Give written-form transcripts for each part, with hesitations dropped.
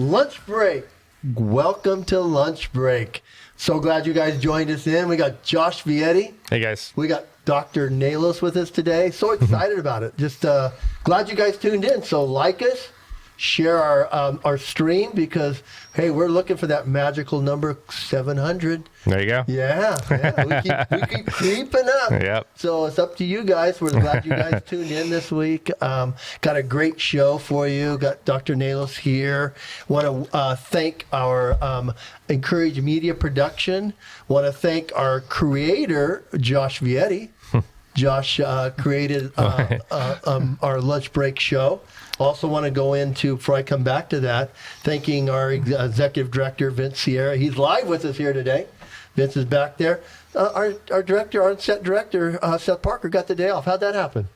Lunch break. Welcome to lunch break. So glad you guys joined us in. We got Josh Vietti. Hey, guys. We got Dr. Nalos with us today. So excited about it. Just glad you guys tuned in. So like us, share our stream because, hey, we're looking for that magical number 700. There you go. Yeah. We keep creeping up. Yep. So it's up to you guys. We're glad you guys tuned in this week. Got a great show for you. Got Dr. Nalos here. Want to thank our Encourage Media Production. Want to thank our creator, Josh Vietti. Josh created our lunch break show. Also want to go into, before I come back to that, thanking our executive director, Vince Sierra. He's live with us here today. Vince is back there. Our director, our set director, Seth Parker, got the day off. How'd that happen?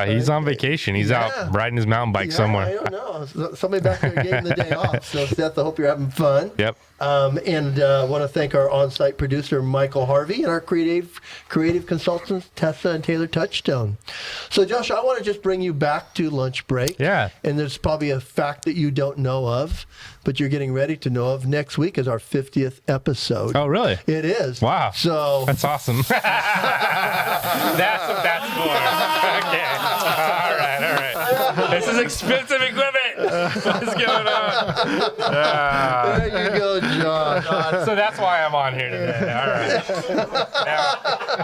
He's on vacation. He's out riding his mountain bike somewhere. I don't know. Somebody back there gave him the day off. So, Seth, I hope you're having fun. Yep. And want to thank our on-site producer, Michael Harvey, and our creative consultants, Tessa and Taylor Touchstone. So, Josh, I want to just bring you back to lunch break. Yeah. And there's probably a fact that you don't know of, but you're getting ready to know of. Next week is our 50th episode. Oh, really? It is. Wow. So that's awesome. That's what that's for. Okay. All right. This is expensive equipment. What's going on? There you go, Josh. So that's why I'm on here today. All right.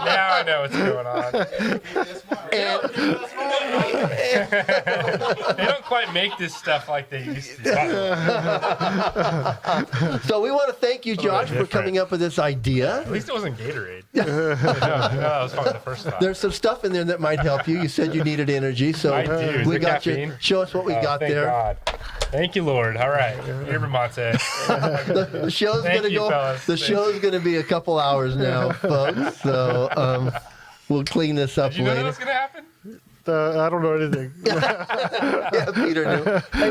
Now I know what's going on. They don't quite make this stuff like they used to. So we want to thank you, Josh, for coming up with this idea. At least it wasn't Gatorade. No, that was probably the first thought. There's some stuff in there that might help you. You said you needed energy, so I do. we got caffeine? you. Show us what we got thank there. God. Thank you, Lord. All right, Yerba Mate. The show's gonna go. Fellas. The show's gonna be a couple hours now, folks. So we'll clean this up Did you know that later. was gonna happen? I don't know anything. Yeah, Peter knew. Hey,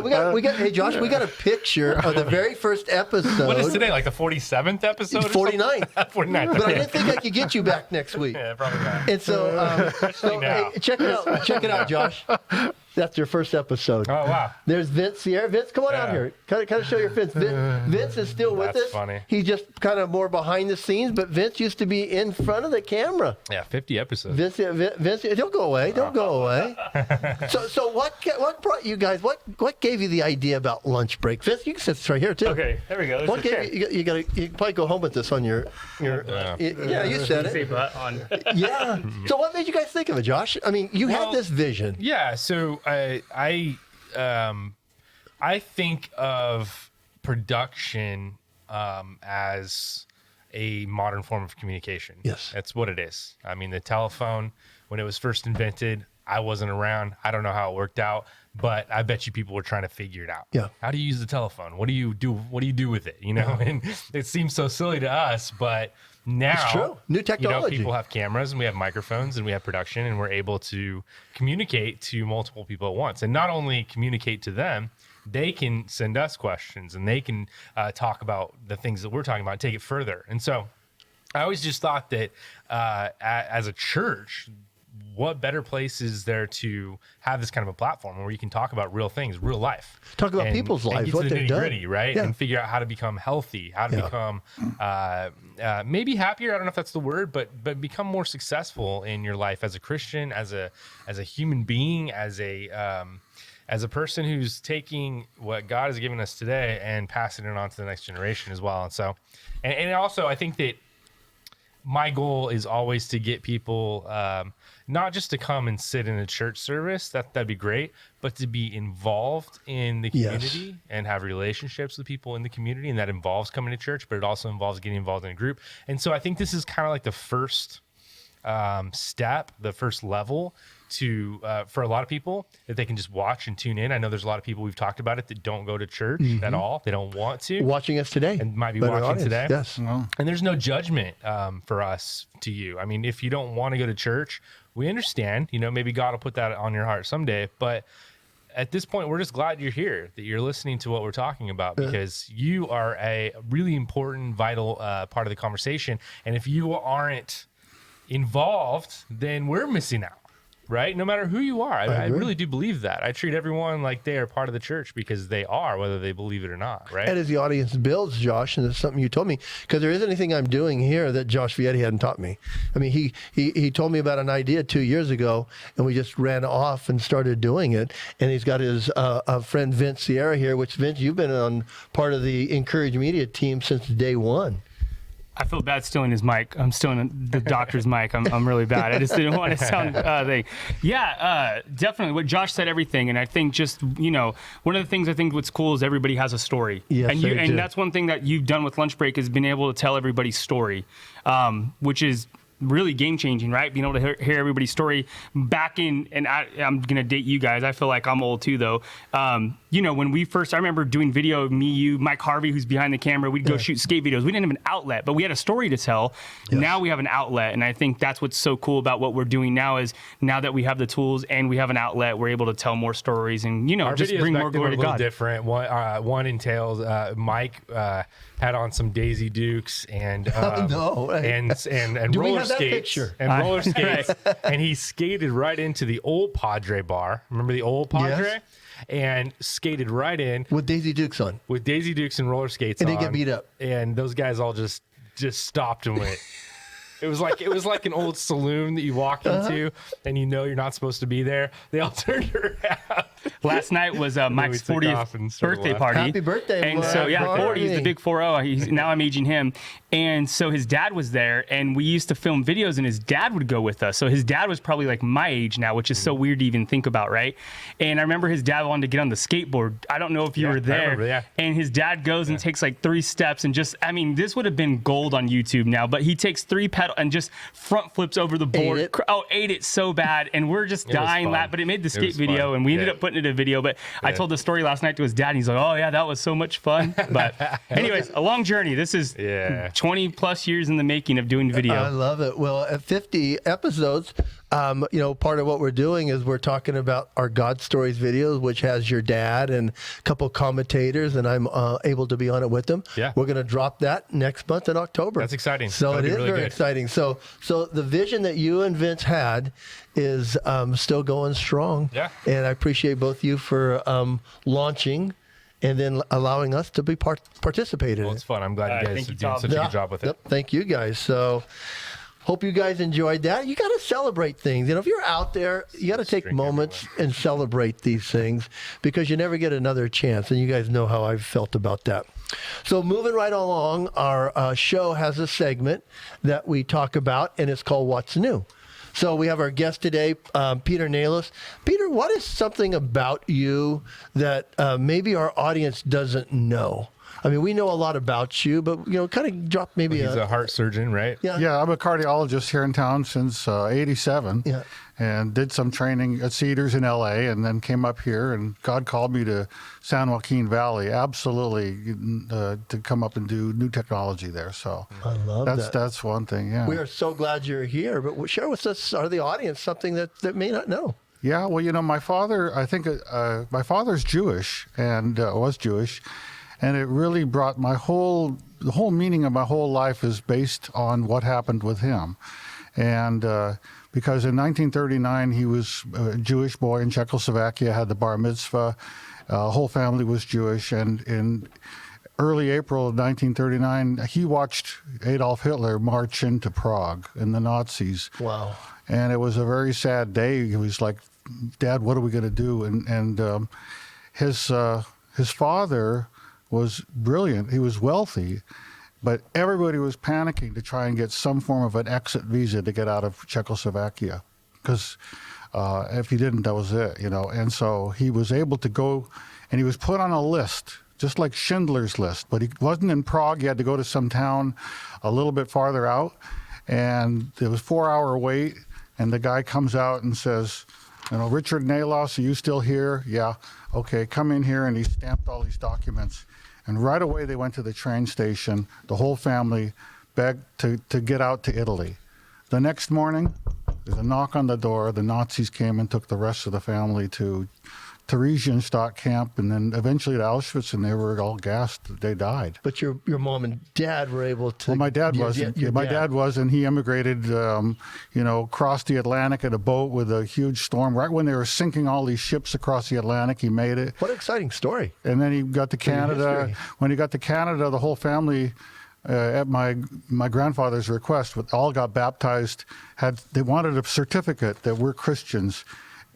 hey, Josh, we got a picture of the very first episode. What is today? Like the 47th episode? 49th. 49th. But I didn't think I could get you back next week. Yeah, probably not. And so, now. hey, check it out. Check it out, Josh. That's your first episode. Oh, wow. There's Vince here. Vince, come on out here. Kind of show your Vince. Vince is still with That's us. funny. He's just kind of more behind the scenes, but Vince used to be in front of the camera. Yeah, 50 episodes. Vince, don't go away. Don't go away. So what brought you guys? What gave you the idea about lunch break? Vince, you can sit right here too. Okay, there we go. What gave you can probably go home with this on your yeah, you said it. Yeah. So what made you guys think of it, Josh? I mean, you had this vision. Yeah, so I think of production as a modern form of communication. Yes. That's what it is. I mean, the telephone, when it was first invented, I wasn't around. I don't know how it worked out, but I bet you people were trying to figure it out. Yeah. How do you use the telephone? What do you do? What do you do with it? You know, and it seems so silly to us, but now, It's true. New technology. people have cameras and we have microphones and we have production and we're able to communicate to multiple people at once. And not only communicate to them, they can send us questions and they can talk about the things that we're talking about and take it further. And so I always just thought that as a church, what better place is there to have this kind of a platform where you can talk about real things, real life, Talk about people's lives, get what to the they've done. nitty-gritty, right? Yeah. And figure out how to become healthy, how to become maybe happier. I don't know if that's the word, but become more successful in your life as a Christian, as a human being, as a person who's taking what God has given us today and passing it on to the next generation as well. And so, and also I think that my goal is always to get people not just to come and sit in a church service, that'd be great, but to be involved in the community and have relationships with people in the community. And that involves coming to church, but it also involves getting involved in a group. And so I think this is kind of like the first step, the first level to for a lot of people that they can just watch and tune in. I know there's a lot of people, we've talked about it, that don't go to church at all. They don't want to. Watching us today. And might be Better watching audience. today. Yes. And there's no judgment for us to you. I mean, if you don't want to go to church, we understand, maybe God will put that on your heart someday. But at this point, we're just glad you're here, that you're listening to what we're talking about, because you are a really important, vital part of the conversation. And if you aren't involved, then we're missing out. right? No matter who you are. I agree. really do believe that. I treat everyone like they are part of the church because they are, whether they believe it or not, right? And as the audience builds, Josh, and it's something you told me, because there isn't anything I'm doing here that Josh Vietti hadn't taught me. I mean, he told me about an idea 2 years ago, and we just ran off and started doing it. And he's got his friend Vince Sierra here, which, Vince, you've been on part of the Encourage Media team since day one. I feel bad stealing his mic. I'm stealing the doctor's mic. I'm really bad. I just didn't want to sound thing. Yeah, definitely. What Josh said, everything. And I think just, one of the things I think what's cool is everybody has a story. Yes, and that's one thing that you've done with Lunch Break is been able to tell everybody's story, which is really game changing, right? Being able to hear everybody's story back in, and I'm going to date you guys. I feel like I'm old too, though. When we first, I remember doing video of me, you, Mike Harvey, who's behind the camera. We'd go shoot skate videos. We didn't have an outlet, but we had a story to tell. Yes. Now we have an outlet. And I think that's what's so cool about what we're doing now is now that we have the tools and we have an outlet, we're able to tell more stories and, Our just bring more glory to God. Different. One entails Mike had on some Daisy Dukes and and roller skates and roller skates, and he skated right into the old Padre bar. Remember the old Padre? Yes. And skated right in with Daisy Dukes on, and roller skates, and on. They get beat up. And those guys all just stopped and went. It was like an old saloon that you walk into and you're not supposed to be there. They all turned around. Last night was Mike's 40th birthday party. Happy birthday! And so 40. He's the big 40. Now I'm aging him. And so his dad was there, and we used to film videos, and his dad would go with us. So his dad was probably like my age now, which is so weird to even think about, right? And I remember his dad wanted to get on the skateboard. I don't know if you were there. I remember, And his dad goes and takes like 3 steps, and this would have been gold on YouTube now. But he takes 3 pedals and just front flips over the board. Ate it so bad, and we're just dying laughing. But it made the skate video, and we ended up putting it in a video. But I told the story last night to his dad, and he's like, "Oh yeah, that was so much fun." But anyways, a long journey. This is 20 plus years in the making of doing video. I love it. Well, at 50 episodes, part of what we're doing is we're talking about our God Stories videos, which has your dad and a couple commentators, and I'm able to be on it with them. Yeah. We're going to drop that next month in October. That's exciting. So it is really very exciting. So the vision that you and Vince had is still going strong. Yeah. And I appreciate both you for launching and then allowing us to be participated in. Well, it's fun. I'm glad you guys are doing such a good job with it. Yep. Thank you guys. So hope you guys enjoyed that. You got to celebrate things. If you're out there, you got to take moments and celebrate these things because you never get another chance. And you guys know how I've felt about that. So moving right along, our show has a segment that we talk about, and it's called What's New. So we have our guest today, Peter Nalos. Peter, what is something about you that maybe our audience doesn't know? I mean, we know a lot about you, but, kind of drop maybe He's a heart surgeon, right? Yeah, I'm a cardiologist here in town since 87. Yeah. And did some training at Cedars in L.A. and then came up here, and God called me to San Joaquin Valley, absolutely, to come up and do new technology there. So I love that. That's one thing, yeah. We are so glad you're here, but share with us, or the audience, something that may not know. Yeah, well, my father, I think my father's Jewish and was Jewish, and it really brought the whole meaning of my whole life is based on what happened with him. And because in 1939, he was a Jewish boy in Czechoslovakia, had the bar mitzvah, whole family was Jewish, and in early April of 1939, he watched Adolf Hitler march into Prague and the Nazis. Wow. And it was a very sad day. He was like, "Dad, what are we going to do?" And his father was brilliant. He was wealthy, but everybody was panicking to try and get some form of an exit visa to get out of Czechoslovakia, because if he didn't, that was it, And so he was able to go, and he was put on a list, just like Schindler's List, but he wasn't in Prague. He had to go to some town a little bit farther out, and there was 4-hour wait, and the guy comes out and says, "Richard Nalos, are you still here?" "Yeah." "Okay, come in here," and he stamped all these documents. And right away, they went to the train station. The whole family begged to get out to Italy. The next morning, there's a knock on the door. The Nazis came and took the rest of the family to Theresienstadt camp, and then eventually to Auschwitz, and they were all gassed. They died. But your mom and dad were able to. Well, my dad wasn't. My dad was, and he emigrated, crossed the Atlantic in a boat with a huge storm. Right when they were sinking all these ships across the Atlantic, he made it. What an exciting story. And then he got to Canada. history. When he got to Canada, the whole family, at my grandfather's request, all got baptized. They wanted a certificate that we're Christians,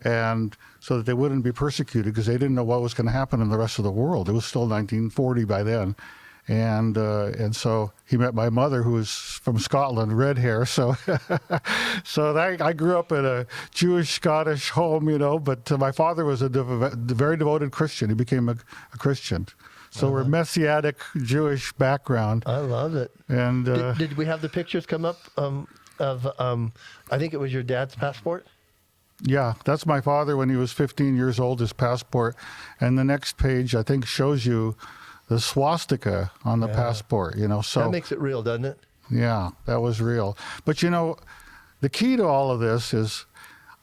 and so that they wouldn't be persecuted, because they didn't know what was going to happen in the rest of the world. It was still 1940 by then. And so he met my mother, who was from Scotland, red hair. So I grew up in a Jewish Scottish home, but my father was a very devoted Christian. He became a Christian. So we're Messianic Jewish background. I love it. And did we have the pictures come up of I think it was your dad's passport? yeah, that's my father when he was 15 years old, his passport. And the next page, I think, shows you the swastika on the passport, So That makes it real, doesn't it? yeah, that was real. But the key to all of this is,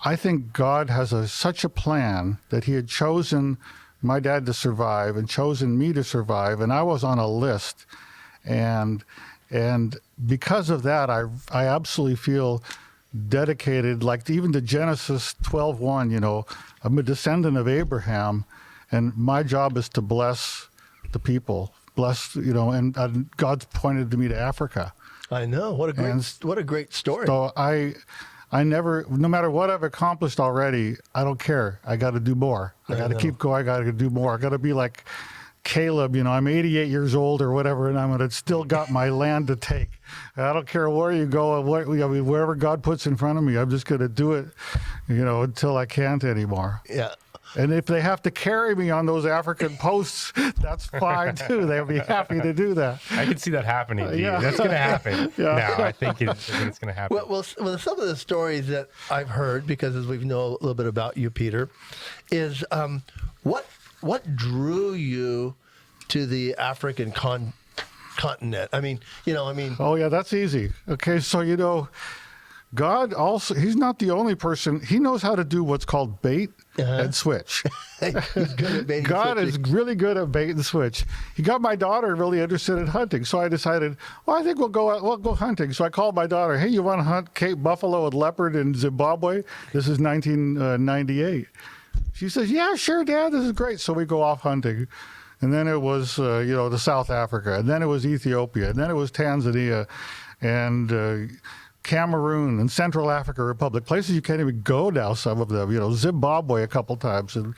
I think God has such a plan that he had chosen my dad to survive and chosen me to survive, and I was on a list. And because of that, I absolutely feel dedicated, like even to Genesis 12:1, I'm a descendant of Abraham, and my job is to bless the people, and God's pointed to me to Africa. I know. What a great story. So I never, no matter what I've accomplished already, I don't care. I got to do more. I got to keep going. I got to do more. I got to be like Caleb, I'm 88 years old or whatever, and I'm going to still got my land to take. I don't care where you go, wherever God puts in front of me, I'm just going to do it, until I can't anymore. Yeah. And if they have to carry me on those African posts, that's fine too. They'll be happy to do that. I can see that happening. Dude. Yeah. That's going to happen. Yeah. Now, I think it's going to happen. Well, some of the stories that I've heard, because as we know a little bit about you, Peter, is what drew you to the African continent? Oh yeah, that's easy. Okay, so God also, he's not the only person. He knows how to do what's called bait and switch. He's good at baiting God switching. is really good at bait and switch. He got my daughter really interested in hunting, so I decided, I think we'll go hunting. So I called my daughter, hey, you want to hunt Cape buffalo and leopard in Zimbabwe? This is 1998. She says, yeah, sure, Dad, this is great. So we go off hunting. And then it was, to South Africa. And then it was Ethiopia. And then it was Tanzania and Cameroon and Central African Republic, places you can't even go now, some of them, Zimbabwe a couple times. And,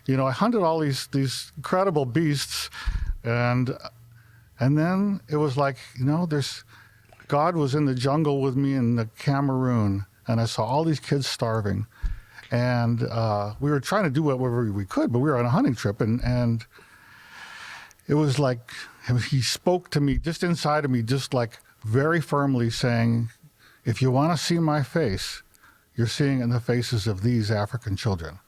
I hunted all these incredible beasts. And then it was like, God was in the jungle with me in the Cameroon. And I saw all these kids starving. And we were trying to do whatever we could, but we were on a hunting trip. And it was like he spoke to me just inside of me, just like very firmly saying, if you want to see my face, you're seeing it in the faces of these African children.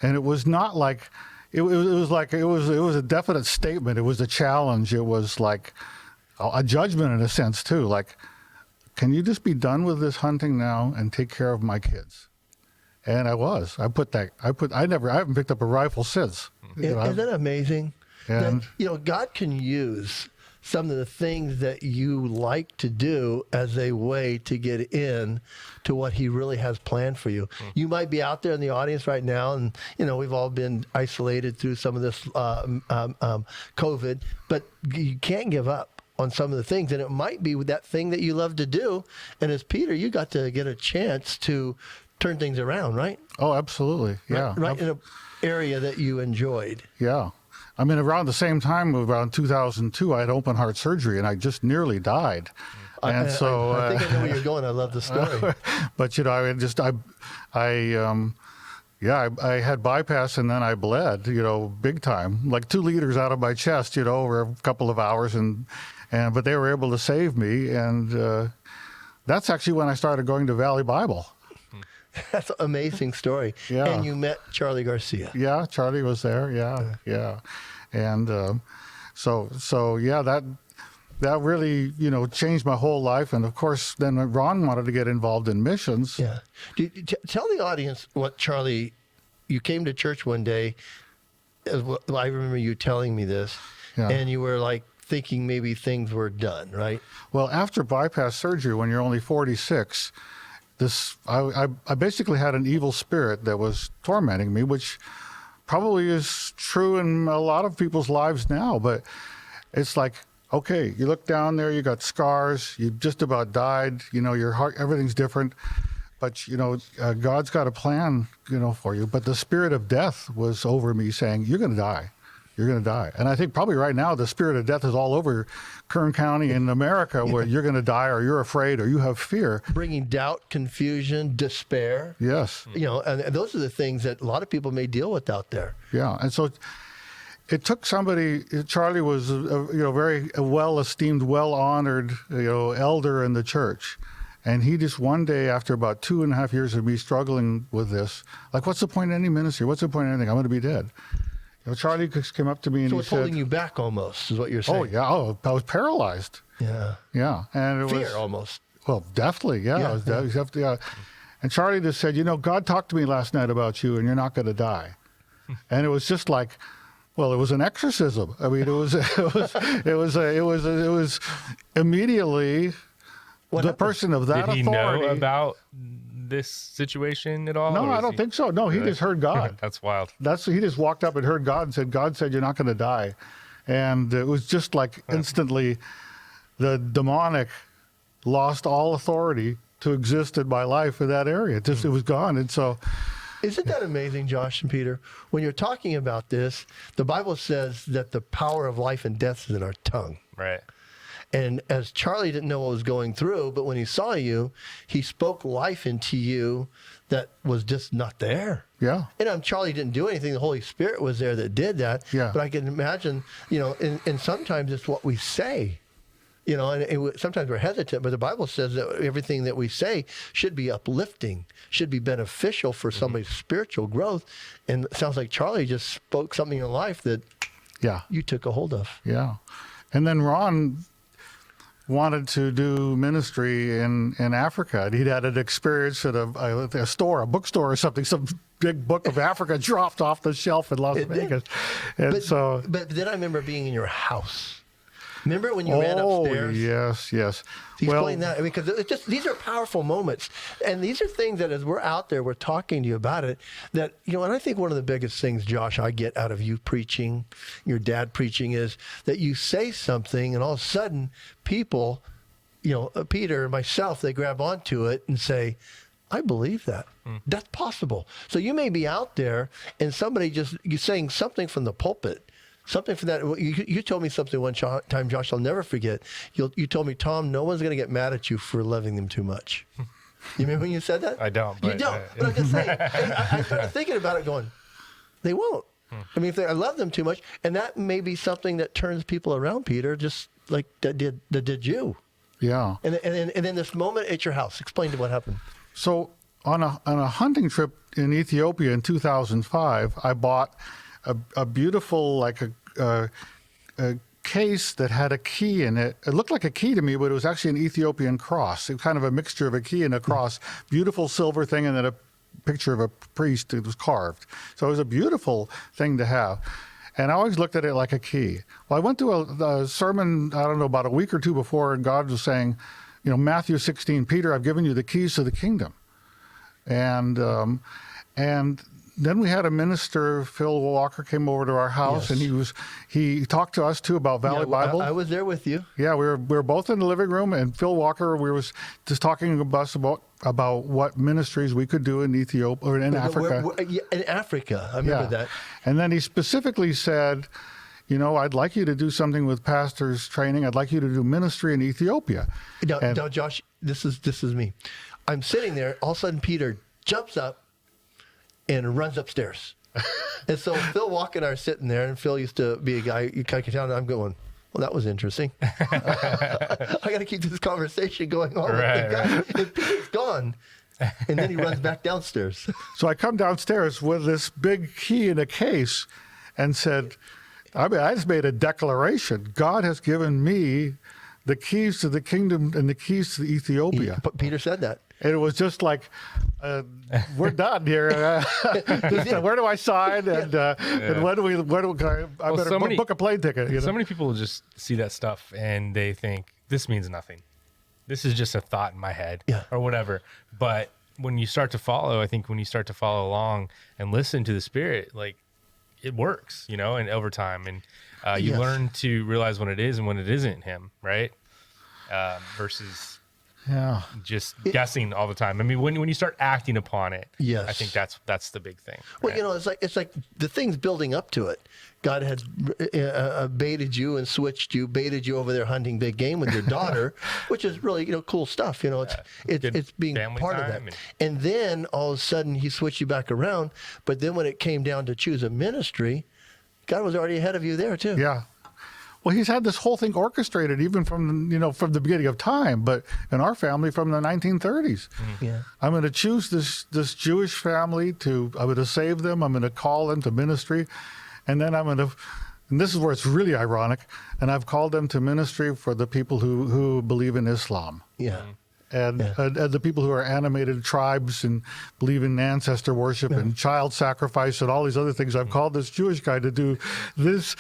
And it was not like, it was a definite statement. It was a challenge. It was like a judgment in a sense too. Like, can you just be done with this hunting now and take care of my kids? And I was. I haven't picked up a rifle since. Isn't that amazing? And that, God can use some of the things that you like to do as a way to get in to what he really has planned for you. You might be out there in the audience right now, and we've all been isolated through some of this COVID, but you can't give up on some of the things, and it might be that thing that you love to do. And as Peter, you got to get a chance to turn things around, right? Oh, absolutely, yeah. Right in an area that you enjoyed. Yeah. I mean, around the same time, around 2002, I had open heart surgery, and I just nearly died. And so I think I know where you're going. I love the story. But I had bypass, and then I bled, big time, like 2 liters out of my chest, over a couple of hours, but they were able to save me, and that's actually when I started going to Valley Bible. That's an amazing story. Yeah. And you met Charlie Garcia. Yeah, Charlie was there. Yeah. And so yeah, that really, changed my whole life. And of course, then Ron wanted to get involved in missions. Yeah. Tell the audience what Charlie you came to church one day. I remember you telling me this, Yeah. and you were like thinking maybe things were done, right? Well, after bypass surgery, when you're only 46, I basically had an evil spirit that was tormenting me, which probably is true in a lot of people's lives now. But it's like, okay, you look down there, you got scars, you just about died, your heart, everything's different. But, God's got a plan, for you. But the spirit of death was over me saying, you're going to die. You're going to die. And I think probably right now the spirit of death is all over Kern County in America where you're going to die or you're afraid or you have fear. Bringing doubt, confusion, despair. Yes. And those are the things that a lot of people may deal with out there. Yeah. And so it took somebody. Charlie was very well-esteemed, well-honored, elder in the church. And he just one day, after about 2.5 years of me struggling with this, like, what's the point of any ministry? What's the point of anything? I'm going to be dead. Charlie came up to me and So he it's said, holding you back almost, is what you're saying. "Oh yeah, I was paralyzed. Yeah. Yeah, and it Fear was almost. well, definitely, yeah, Yeah, it was definitely, yeah." And Charlie just said, God talked to me last night about you, and you're not going to die. And it was just like, well, it was an exorcism. I mean, it was immediately What the happened? person of that Did he authority. know about this situation at all? No, or I was don't he- think so. No, he Really? just heard God. That's wild. He just walked up and heard God and said, God said, you're not going to die. And it was just like instantly the demonic lost all authority to exist in my life in that area. It was gone. And so, Isn't that amazing, Josh and Peter? When you're talking about this, the Bible says that the power of life and death is in our tongue. Right. And as Charlie didn't know what was going through, but when he saw you, he spoke life into you that was just not there. yeah. And Charlie didn't do anything. The Holy Spirit was there that did that. Yeah. But I can imagine, and sometimes it's what we say. And sometimes we're hesitant, but the Bible says that everything that we say should be uplifting, should be beneficial for somebody's spiritual growth. And it sounds like Charlie just spoke something in life that Yeah. you took a hold of. Yeah. And then Ron wanted to do ministry in Africa. And he'd had an experience at a bookstore or something. Some big book of Africa dropped off the shelf in Las It did. Vegas. And But then I remember being in your house. Remember when you ran upstairs? yes. Explain that. I mean, because it's just these are powerful moments, and these are things that as we're out there, we're talking to you about it. That and I think one of the biggest things, Josh, I get out of you preaching, your dad preaching, is that you say something, and all of a sudden, people, Peter and myself, they grab onto it and say, I believe that. That's possible. So you may be out there, and somebody you're saying something from the pulpit. Something for that. You told me something one time, Josh, I'll never forget. You told me, Tom, no one's going to get mad at you for loving them too much. You remember when you said that? I don't. You But, don't. But I can say, I started thinking about it going, they won't. I mean, I love them too much. And that may be something that turns people around, Peter, just like that did you. yeah. And then this moment at your house, explain to what happened. So on a hunting trip in Ethiopia in 2005, I bought a beautiful, like a case that had a key in it. It looked like a key to me, but it was actually an Ethiopian cross. It was kind of a mixture of a key and a cross. Beautiful silver thing, and then a picture of a priest that was carved. So it was a beautiful thing to have. And I always looked at it like a key. Well, I went to a sermon, I don't know, about a week or two before, and God was saying, Matthew 16, Peter, I've given you the keys to the kingdom. And then we had a minister, Phil Walker, came over to our house, Yes. and he talked to us too about Valley Bible. I was there with you. Yeah, we were both in the living room, and Phil Walker, we was just talking to us about what ministries we could do in Ethiopia or in Africa. In Africa, I remember that. And then he specifically said, I'd like you to do something with pastors training. I'd like you to do ministry in Ethiopia. Now, Josh, this is me. I'm sitting there. All of a sudden, Peter jumps up and runs upstairs. And so Phil Walker and I are sitting there, and Phil used to be a guy you kind of down, and I'm going, well, that was interesting. I got to keep this conversation going on with the guy. And Peter's gone. And then he runs back downstairs. So I come downstairs with this big key in a case and said, I just made a declaration. God has given me the keys to the kingdom and the keys to Ethiopia. But Peter said that. And it was just like, we're done here. Where do I sign? And when do we? I better book a plane ticket. You know? So many people just see that stuff and they think this means nothing. This is just a thought in my head, or whatever. But when you start to follow, I think when you start to follow along and listen to the Spirit, like it works, and over time, and you learn to realize when it is and when it isn't Him, right? Versus just guessing all the time. I mean, when you start acting upon it, I think that's the big thing. Well, right? it's like the things building up to it. God had baited you and switched you, baited you over there hunting big game with your daughter, which is really cool stuff. It's being part of that. And then all of a sudden He switched you back around. But then when it came down to choose a ministry, God was already ahead of you there too. Yeah. Well, He's had this whole thing orchestrated even from the beginning of time, but in our family from the 1930s. Yeah. I'm going to choose this Jewish family I'm going to save them. I'm going to call them to ministry. And then and this is where it's really ironic, and I've called them to ministry for the people who believe in Islam. Yeah. And the people who are animated tribes and believe in ancestor worship and child sacrifice and all these other things. I've called this Jewish guy to do this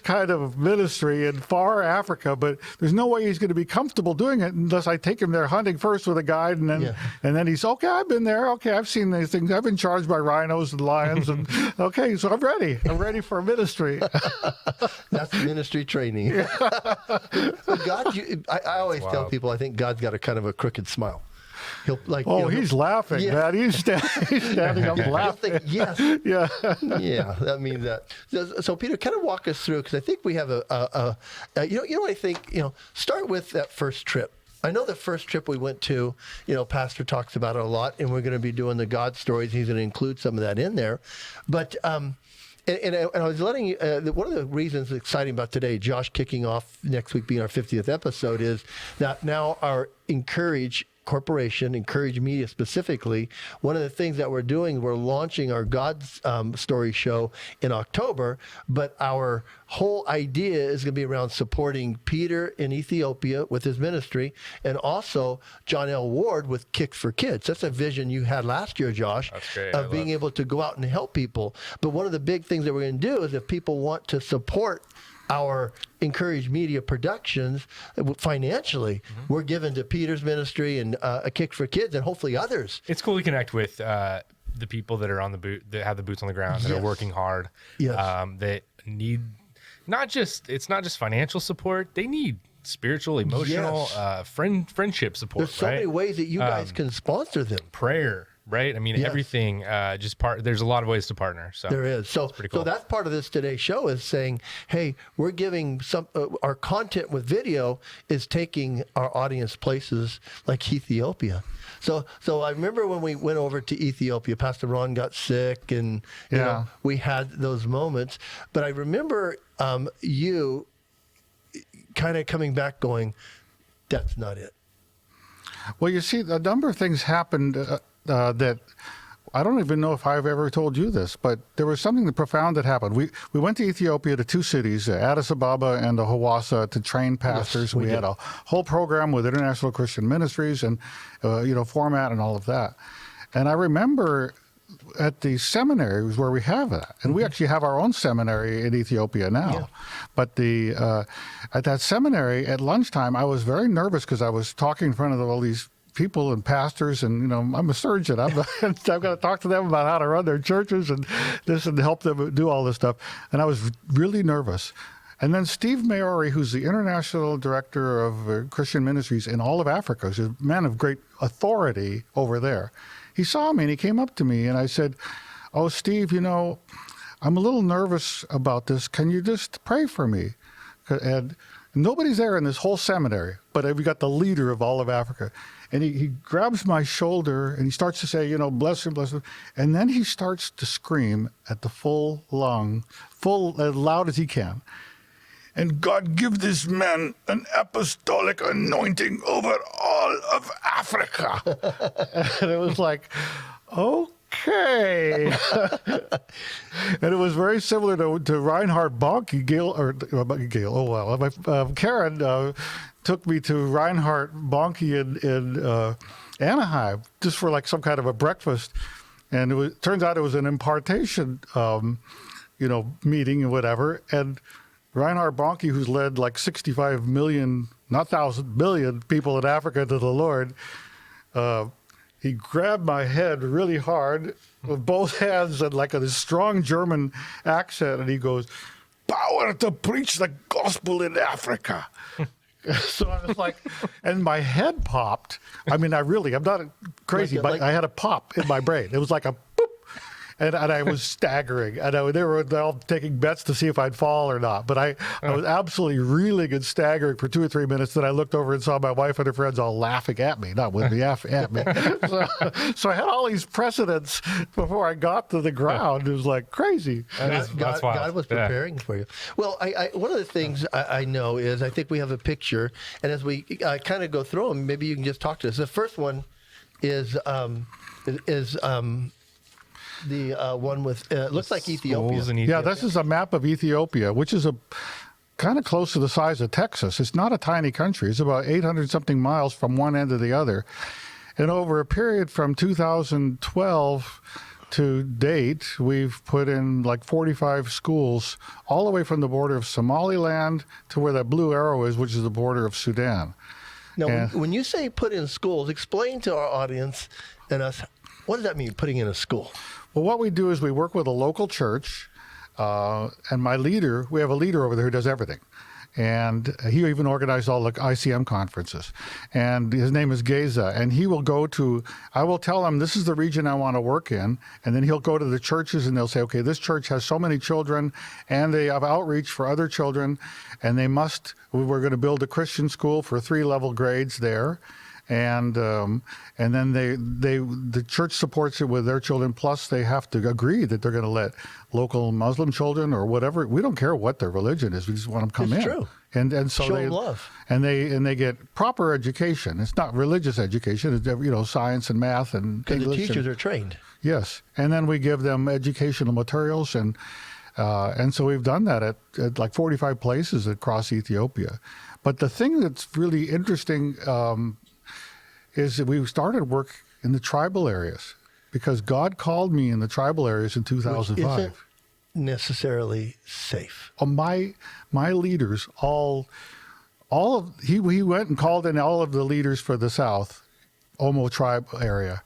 kind of ministry in far Africa, but there's no way he's going to be comfortable doing it unless I take him there hunting first with a guide, and then he's okay. I've been there. Okay, I've seen these things. I've been charged by rhinos and lions, and okay, so I'm ready. I'm ready for a ministry. That's ministry training. God, I always tell people I think God's got a kind of a crooked smile. He'll he's laughing, man. He's standing up laughing. Think, yes. Yeah. Yeah, that means that. So Peter, kind of walk us through, because I think we have I think, start with that first trip. I know the first trip we went to, Pastor talks about it a lot, and we're going to be doing the God stories. He's going to include some of that in there. But, and I was letting you, one of the reasons exciting about today, Josh kicking off next week being our 50th episode, is that now our Encourage Corporation, Encourage Media specifically, one of the things that we're doing, we're launching our God's Story show in October, but our whole idea is going to be around supporting Peter in Ethiopia with his ministry, and also John L. Ward with Kicks for Kids. That's a vision you had last year, Josh, of being able to go out and help people. But one of the big things that we're going to do is if people want to support our Encourage Media Productions financially, we're given to Peter's ministry and a Kick for Kids, and hopefully others. It's cool to connect with the people that are on the boot, that have the boots on the ground, that are working hard, that need it's not just financial support. They need spiritual, emotional, friendship support. There's so many ways that you guys can sponsor them. Prayer. Right. I mean, everything, there's a lot of ways to partner. So there is. So, pretty cool. So that's part of this today's show is saying, hey, we're giving our content with video is taking our audience places like Ethiopia. So I remember when we went over to Ethiopia, Pastor Ron got sick and we had those moments, but I remember you kind of coming back going, that's not it. Well, you see, a number of things happened that I don't even know if I've ever told you this, but there was something profound that happened. We went to Ethiopia to two cities, Addis Ababa and Hawassa, to train pastors. Yes, we had a whole program with International Christian Ministries and format and all of that. And I remember at the seminary was where we have that, and we actually have our own seminary in Ethiopia now. Yeah. But at that seminary at lunchtime, I was very nervous because I was talking in front of all these people and pastors, and I'm a surgeon. I've got to talk to them about how to run their churches and this, and help them do all this stuff. And I was really nervous. And then Steve Maori, who's the international director of Christian ministries in all of Africa, who's a man of great authority over there, he saw me and he came up to me and I said, "Oh, Steve, I'm a little nervous about this. Can you just pray for me?" And nobody's there in this whole seminary, but we got the leader of all of Africa. And he grabs my shoulder and he starts to say, bless him, bless him. And then he starts to scream at the full as loud as he can. "And God give this man an apostolic anointing over all of Africa." And it was like, okay. And it was very similar to Reinhard Bonnke. Karen took me to Reinhard Bonnke Anaheim just for like some kind of a breakfast. And turns out it was an impartation, meeting or whatever. And Reinhard Bonnke, who's led like 65 million, not 1,000, million people in Africa to the Lord, he grabbed my head really hard with both hands and like a strong German accent. And he goes, "Power to preach the gospel in Africa." So I was like, and my head popped. I mean, I'm not crazy, but I had a pop in my brain. It was like a boop. And I was staggering. And they were all taking bets to see if I'd fall or not. But I was absolutely reeling and staggering for 2 or 3 minutes. Then I looked over and saw my wife and her friends all laughing at me, not with me, at me. So I had all these precedents before I got to the ground. It was like crazy. God was preparing for you. Well, I one of the things I know is I think we have a picture. And as we kind of go through them, maybe you can just talk to us. The first one is the one with looks like Ethiopia. Yeah, this is a map of Ethiopia, which is a kind of close to the size of Texas. It's not a tiny country. It's about 800 something miles from one end to the other. And over a period from 2012 to date, we've put in like 45 schools all the way from the border of Somaliland to where that blue arrow is, which is the border of Sudan. Now, when you say put in schools, explain to our audience and us, what does that mean, putting in a school? Well, what we do is we work with a local church, and we have a leader over there who does everything. And he even organized all the ICM conferences. And his name is Geza. And he will I will tell him, this is the region I want to work in. And then he'll go to the churches and they'll say, okay, this church has so many children and they have outreach for other children. And we're going to build a Christian school for 3-level grades there. And then the church supports it with their children. Plus, they have to agree that they're going to let local Muslim children or whatever. We don't care what their religion is. We just want them to come in. It's true. And so show them love. And they get proper education. It's not religious education. It's science and math and Because the English teachers are trained. Yes, and then we give them educational materials and so we've done that at like 45 places across Ethiopia. But the thing that's really interesting. Is that we started work in the tribal areas because God called me in the tribal areas in 2005. Which isn't necessarily safe. My leaders he went and called in all of the leaders for the South Omo tribe area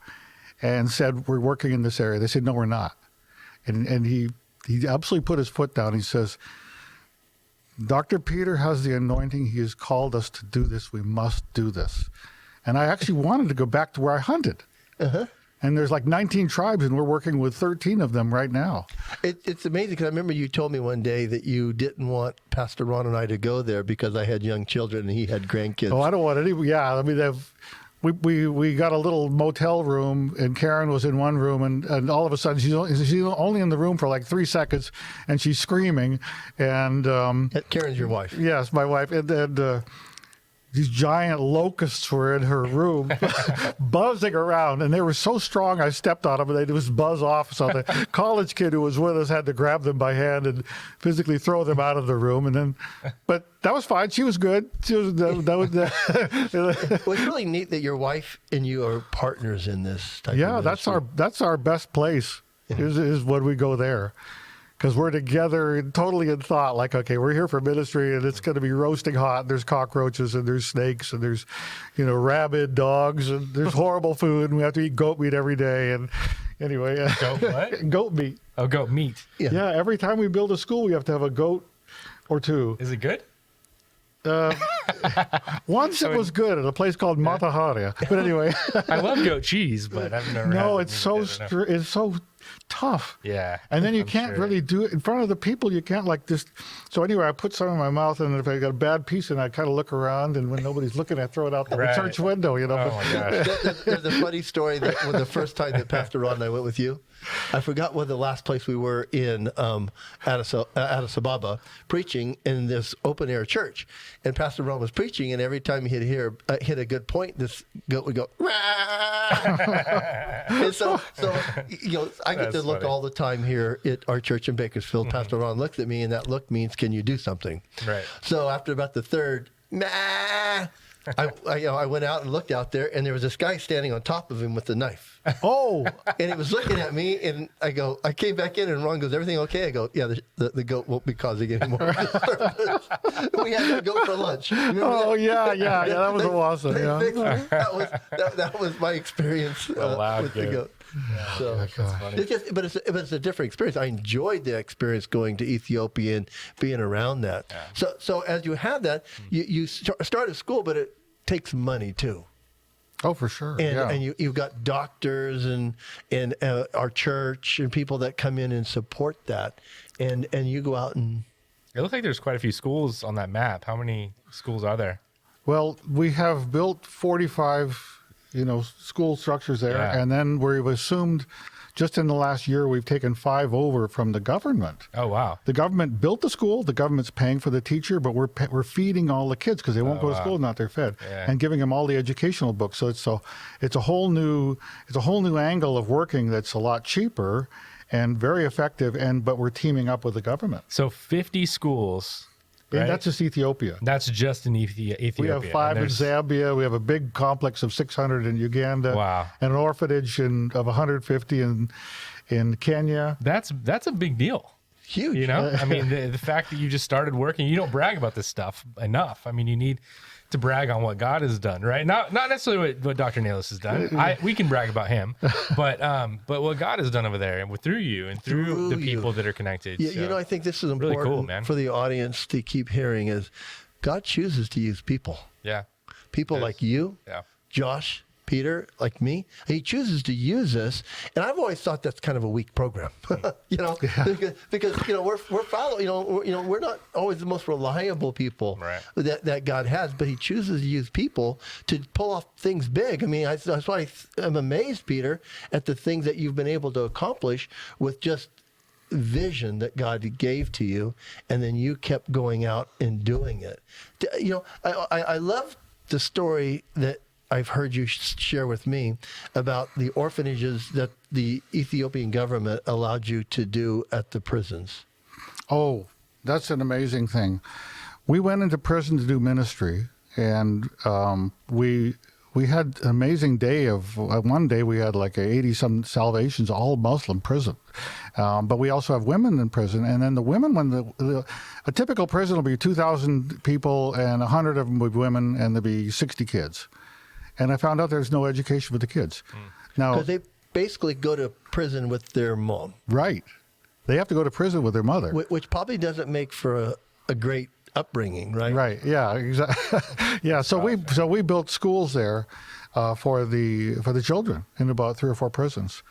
and said, we're working in this area. They said, no, we're not. And he absolutely put his foot down. He says, Dr. Peter has the anointing. He has called us to do this. We must do this. And I actually wanted to go back to where I hunted. Uh-huh. And there's like 19 tribes, and we're working with 13 of them right now. It's amazing because I remember you told me one day that you didn't want Pastor Ron and I to go there because I had young children and he had grandkids. Oh, I don't want any. Yeah, I mean, we got a little motel room, and Karen was in one room, and all of a sudden she's only in the room for like 3 seconds, and she's screaming. And Karen's your wife. Yes, my wife. And these giant locusts were in her room, buzzing around, and they were so strong I stepped on them, and they just buzz off. So the college kid who was with us had to grab them by hand and physically throw them out of the room. But that was fine. She was good. Well, it's really neat that your wife and you are partners in this type of ministry. that's our best place. Is when we go there. Because we're together totally in thought, like, okay, we're here for ministry and it's going to be roasting hot. And there's cockroaches and there's snakes and there's, rabid dogs and there's horrible food and we have to eat goat meat every day. And anyway, Goat what? Goat meat. Oh, goat meat. Yeah, every time we build a school, we have to have a goat or two. Is it good? Once it was good at a place called Mataharia. But anyway. I love goat cheese, but I've never had No, it. it's so tough. Yeah. And then you can't really do it in front of the people. You can't like just. So anyway, I put some in my mouth, and if I got a bad piece, and I kind of look around, and when nobody's looking, I throw it out the church window. Oh my gosh. There's a funny story that when the first time that Pastor Ron and I went with you, I forgot what the last place we were in Addis Ababa preaching in this open air church, and Pastor Ron was preaching, and every time he'd hit a good point, this goat would go. And so I get to look funny. all the time here at our church in Bakersfield. Mm-hmm. Pastor Ron looks at me, and that look means, "Can you do something?" Right. So after about the third, I went out and looked out there, and there was this guy standing on top of him with a knife. Oh, And he was looking at me, and I came back in, and Ron goes, everything okay? I go, yeah, the goat won't be causing any more disturbance. We had to go for lunch. Remember oh that? yeah, that was awesome. They Yeah. fixed it. That was my experience loud with the goat. goat. So, but it's a different experience. I enjoyed the experience going to Ethiopia and being around that. Yeah. So as you have that, you start at school, but it takes money too. Oh, for sure. And, yeah. and you've got doctors and our church and people that come in and support that. And you go out and... It looks like there's quite a few schools on that map. How many schools are there? Well, we have built 45, school structures there, Yeah. and then we've assumed just in the last year we've taken 5 over from the government. Oh, wow. The government built the school. The government's paying for the teacher, but we're feeding all the kids because they won't go to school not they're fed, Yeah. and giving them all the educational books. So it's a whole new angle of working that's a lot cheaper and very effective. But we're teaming up with the government. So 50 schools. And Right? that's just Ethiopia. That's just in Ethiopia. We have 5 in And there's- Zambia. We have a big complex of 600 in Uganda. Wow. And an orphanage of 150 in Kenya. That's a big deal. Huge. You know, I mean, the fact that you just started working, you don't brag about this stuff enough. I mean, you need to brag on what God has done, right? Not necessarily what Dr. Nalos has done. We can brag about him, but what God has done over there and through you and through the people that are connected. Yeah, So, I think this is really important cool, man. for the audience to keep hearing is God chooses to use people. yeah, People Yes. like you, yeah. Josh, Peter, like me. He chooses to use us, and I've always thought that's kind of a weak program, because we're following, we're not always the most reliable people Right. that God has, but He chooses to use people to pull off things big. I mean, that's why I'm amazed, Peter, at the things that you've been able to accomplish with just vision that God gave to you, and then you kept going out and doing it. I love the story that I've heard you share with me about the orphanages that the Ethiopian government allowed you to do at the prisons. Oh, that's an amazing thing. We went into prison to do ministry, and we had an amazing day of one day we had like 80-some salvations, all Muslim prison. But we also have women in prison, and then the women, when a typical prison will be 2,000 people, and 100 of them will be women, and there'll be 60 kids. And I found out there's no education for the kids. Now, Because they basically go to prison with their mom, right, they have to go to prison with their mother. which probably doesn't make for a great upbringing, right? Right. Yeah. Exactly. Yeah. So we built schools there for the children in about 3 or 4 prisons,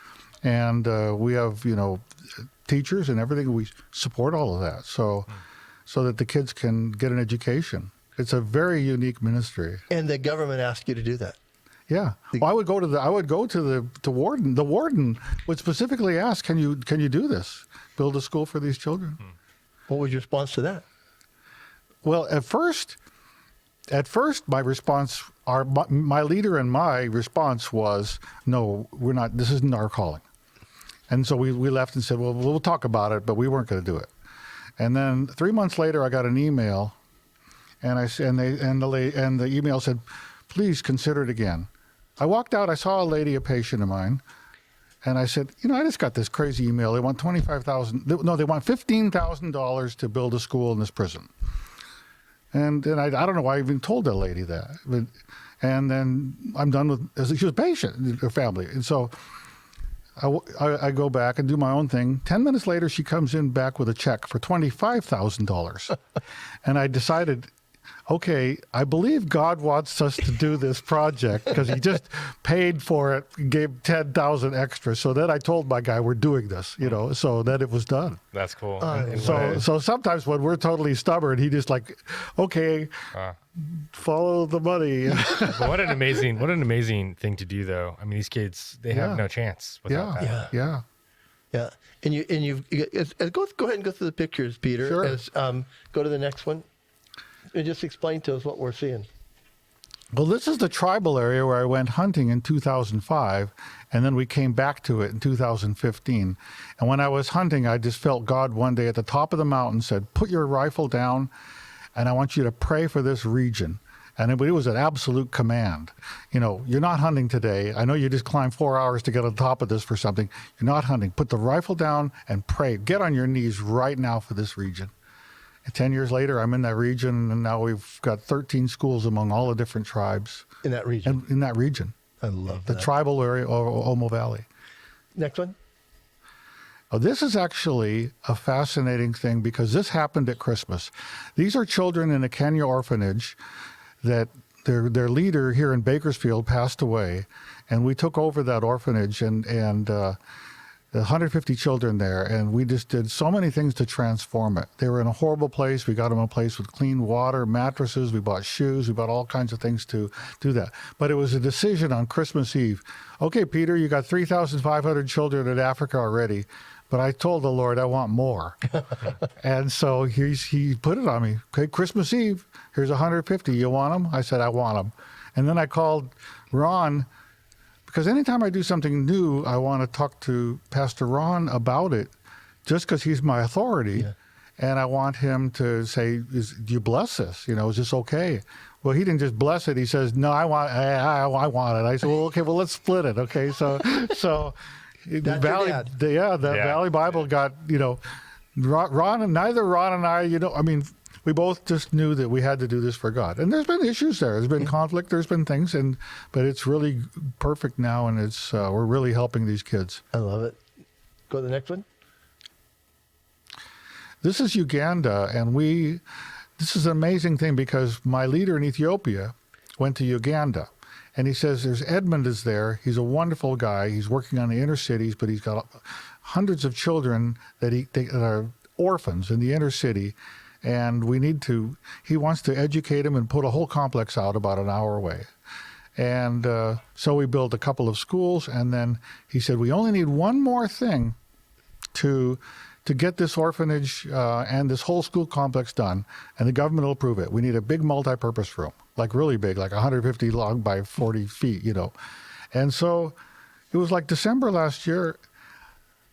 and we have teachers and everything. We support all of that so that the kids can get an education. It's a very unique ministry. And the government asked you to do that. Yeah. Well, I would go to the warden. The warden would specifically ask, "Can you do this? Build a school for these children?" What was your response to that? Well, at first, my response, my leader and my response was, "No, we're not. This isn't our calling." And so we left and said, "Well, we'll talk about it," but we weren't going to do it. And then 3 months later, I got an email, and the email said, "Please consider it again." I walked out. I saw a lady, a patient of mine, and I said, "I just got this crazy email. They want $25,000. No, they want $15,000 to build a school in this prison." And I don't know why I even told that lady that. And then I'm done with. She was a patient, her family, and so I go back and do my own thing. 10 minutes later, she comes in back with a check for $25,000, and I decided, okay, I believe God wants us to do this project because He just paid for it, gave $10,000 extra. So then I told my guy, we're doing this, so that it was done. That's cool. So sometimes when we're totally stubborn, he just like, okay, follow the money. But what an amazing thing to do, though. I mean, these kids, they have no chance without that. Yeah. Yeah. And you've go ahead and go through the pictures, Peter. Sure. Go to the next one. And just explain to us what we're seeing. Well, this is the tribal area where I went hunting in 2005, and then we came back to it in 2015. And when I was hunting, I just felt God one day at the top of the mountain said, "Put your rifle down, and I want you to pray for this region." And it was an absolute command. You know, you're not hunting today. I know you just climbed 4 hours to get on top of this for something. You're not hunting. Put the rifle down and pray. Get on your knees right now for this region. And 10 years later, I'm in that region, and now we've got 13 schools among all the different tribes. In that region. In that region. I love The that. tribal area of Omo Valley. Next one. Oh, this is actually a fascinating thing because this happened at Christmas. These are children in a Kenya orphanage that their leader here in Bakersfield passed away, and we took over that orphanage and 150 children there, and we just did so many things to transform it. They were in a horrible place. We got them a place with clean water, mattresses. We bought shoes. We bought all kinds of things to do that. But it was a decision on Christmas Eve. Okay, Peter, you got 3,500 children in Africa already. But I told the Lord I want more. And so he put it on me. Okay, Christmas Eve, here's 150. You want them? I said, I want them. And then I called Ron, because anytime I do something new, I want to talk to Pastor Ron about it, just because he's my authority. Yeah. And I want him to say, do you bless this? You know, is this okay? Well, he didn't just bless it. He says, no, I want it. I said, well, okay, well, let's split it. Okay, so the Valley Bible got, you know, neither Ron and I, you know, I mean, we both just knew that we had to do this for God. And there's been issues there. There's been conflict. There's been things, but it's really perfect now, and it's we're really helping these kids. I love it. Go to the next one. This is Uganda, and this is an amazing thing because my leader in Ethiopia went to Uganda. And he says, there's Edmund is there. He's a wonderful guy. He's working on the inner cities, but he's got hundreds of children that are orphans in the inner city. And he wants to educate them and put a whole complex out about an hour away. And so we built a couple of schools. And then he said, we only need one more thing to get this orphanage and this whole school complex done, and the government will approve it. We need a big multi-purpose room, like really big, like 150 long by 40 feet, you know. And so it was like December last year,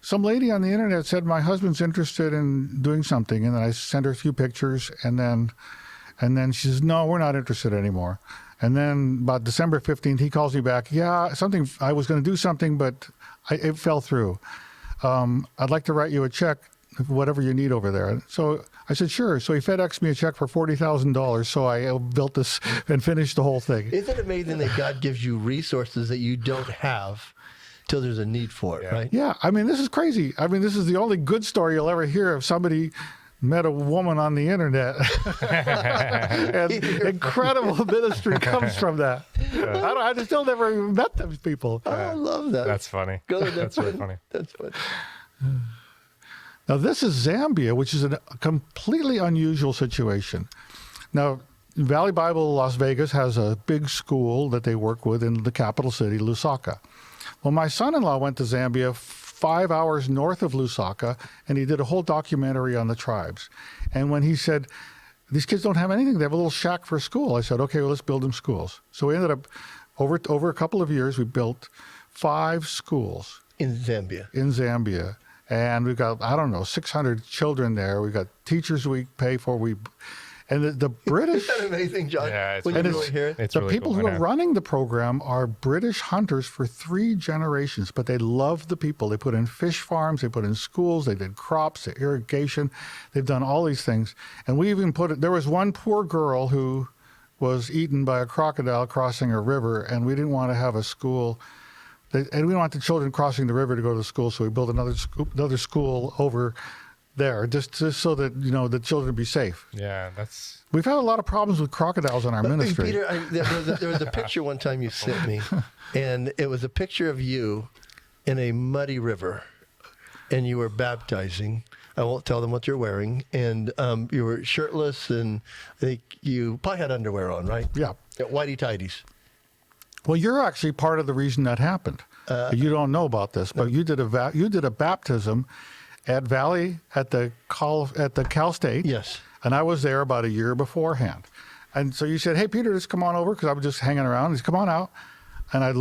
some lady on the internet said, my husband's interested in doing something. And then I sent her a few pictures, and then she says, no, we're not interested anymore. And then about December 15th, he calls me back. Yeah, I was going to do something, but it fell through. I'd like to write you a check, whatever you need over there. So I said, sure. So he FedExed me a check for $40,000. So I built this and finished the whole thing. Isn't it amazing that God gives you resources that you don't have till there's a need for it, right? Yeah. I mean, this is crazy. I mean, this is the only good story you'll ever hear of somebody met a woman on the internet. And incredible ministry comes from that. I just still never even met those people. I love that. That's funny. That's really funny. That's funny. Now, this is Zambia, which is a completely unusual situation. Now, Valley Bible Las Vegas has a big school that they work with in the capital city, Lusaka. Well, my son-in-law went to Zambia 5 hours north of Lusaka, and he did a whole documentary on the tribes. And when he said, these kids don't have anything, they have a little shack for school, I said, okay, well, let's build them schools. So we ended up, over a couple of years, we built 5 schools. In Zambia. In Zambia. And we've got, 600 children there. We've got teachers we pay for. And the British... Isn't that amazing, John? Yeah, it's when you really hear it? The people who are running the program are British hunters for 3 generations, but they love the people. They put in fish farms, they put in schools, they did crops, they irrigation. They've done all these things. And we even there was one poor girl who was eaten by a crocodile crossing a river, and we didn't want to have a school. And we didn't want the children crossing the river to go to school, so we built another school over there, just so that the children would be safe. Yeah, we've had a lot of problems with crocodiles in our ministry. Peter, there was a picture one time you sent me, and it was a picture of you in a muddy river, and you were baptizing. I won't tell them what you're wearing, and you were shirtless, and I think you probably had underwear on, right? Yeah, whitey tighties. Well, you're actually part of the reason that happened. You don't know about this, but you did a baptism at the Cal State. Yes. And I was there about a year beforehand. And so you said, hey, Peter, just come on over, because I was just hanging around. He said, come on out. And I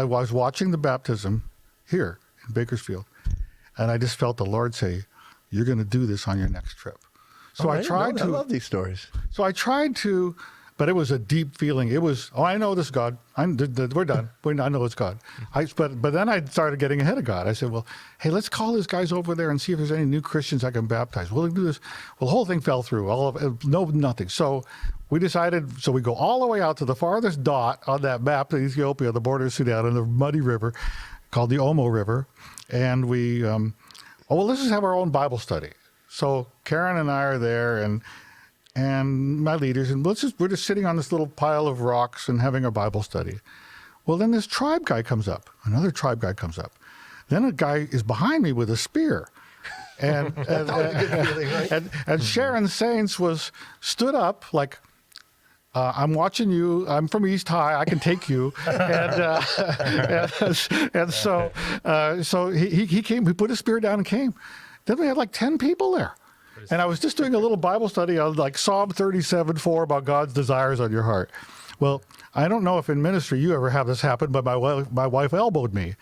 was watching the baptism here in Bakersfield. And I just felt the Lord say, you're going to do this on your next trip. So I love these stories. So I tried to But it was a deep feeling. It was, oh, I know this God. We're done. I know it's God. But then I started getting ahead of God. I said, well, hey, let's call these guys over there and see if there's any new Christians I can baptize. We'll do this. Well, the whole thing fell through. Nothing. So we decided, so we go all the way out to the farthest dot on that map of Ethiopia, the border of Sudan, and the muddy river called the Omo River. And we, let's just have our own Bible study. So Karen and I are there, and my leaders, and we're just sitting on this little pile of rocks and having a Bible study. Well, then this tribe guy comes up. Another tribe guy comes up. Then a guy is behind me with a spear. And Sharon Saints stood up like, I'm watching you. I'm from East High. I can take you. So he came. He put his spear down and came. Then we had like 10 people there. And I was just doing a little Bible study on like Psalm 37:4 about God's desires on your heart. Well, I don't know if in ministry you ever have this happen, but my wife elbowed me.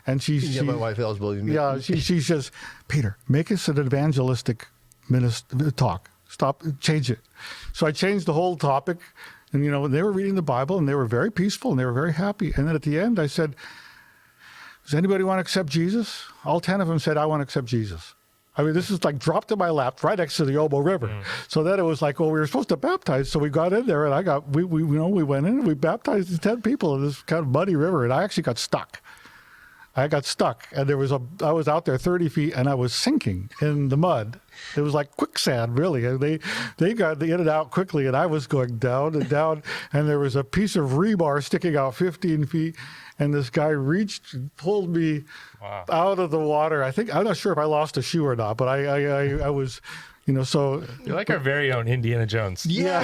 And my wife elbowed me. Yeah, she says, Peter, make us an evangelistic talk. Stop, change it. So I changed the whole topic. And, they were reading the Bible, and they were very peaceful, and they were very happy. And then at the end, I said, does anybody want to accept Jesus? All 10 of them said, I want to accept Jesus. I mean, this is like dropped in my lap right next to the Omo River. So then it was like, well, we were supposed to baptize. So we got in there, and we went in and we baptized the 10 people in this kind of muddy river. And I actually got stuck. I was out there 30 feet, and I was sinking in the mud. It was like quicksand, really. And they got in and out quickly, and I was going down and down. And there was a piece of rebar sticking out 15 feet, and this guy reached and pulled me out of the water. I'm not sure if I lost a shoe or not, but I was. So you're like our very own Indiana Jones. Yeah.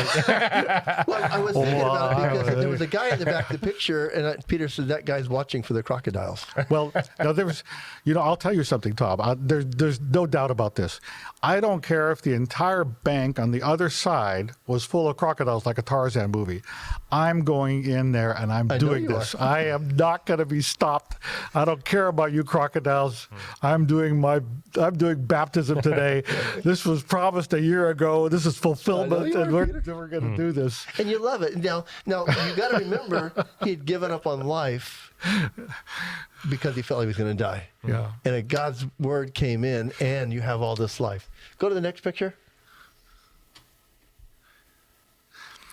Well, I was thinking about it because there was a guy in the back of the picture, and Peter said that guy's watching for the crocodiles. Well, no, there was, I'll tell you something, Tom. There's no doubt about this. I don't care if the entire bank on the other side was full of crocodiles like a Tarzan movie. I'm going in there and I'm doing this. I am not going to be stopped. I don't care about you crocodiles. I'm doing baptism today. This was promised a year ago. This is fulfillment, and we're going to do this. And you love it. Now you got to remember he had given up on life because he felt he was going to die. Yeah. And God's word came in, and you have all this life. Go to the next picture.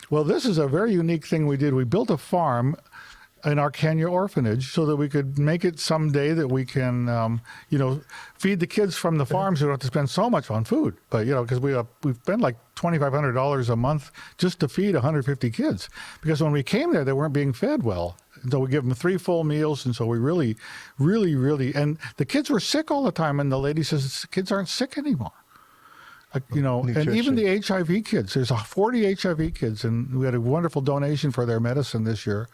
Well, this is a very unique thing we did. We built a farm in our Kenya orphanage so that we could make it someday that we can, feed the kids from the farms who don't have to spend so much on food. But, because we've spent like $2,500 a month just to feed 150 kids. Because when we came there, they weren't being fed well. So we give them 3 full meals. And so we really, really, really, and the kids were sick all the time. And the lady says, the kids aren't sick anymore. And even the HIV kids, there's 40 HIV kids, and we had a wonderful donation for their medicine this year.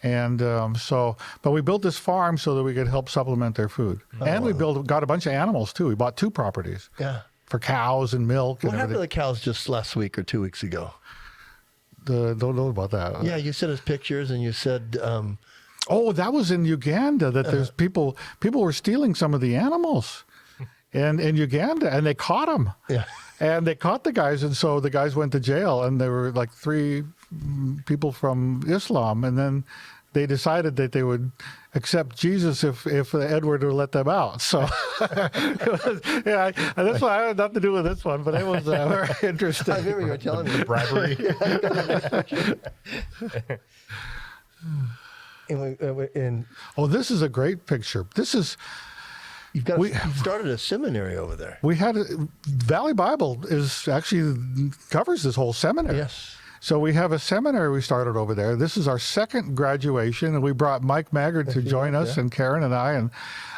And but we built this farm so that we could help supplement their food. And we got a bunch of animals too. We bought 2 properties. Yeah. For cows and milk. What and happened to the everything. cows just last week or 2 weeks ago? Don't know about that. Yeah, you sent us pictures, and you said, that was in Uganda. That there's people were stealing some of the animals, and in Uganda, and they caught them. Yeah. And they caught the guys, and so the guys went to jail, and there were like 3 people from Islam, and then they decided that they would accept Jesus if Edward would let them out. So, this one I had nothing to do with this one, but it was very interesting. I remember you were telling me. Bribery. And this is a great picture. you've started a seminary over there. We had Valley Bible covers this whole seminary. Yes. So we have a seminary we started over there. This is our 2nd graduation, and we brought Mike Maggard to join us, and Karen and I. And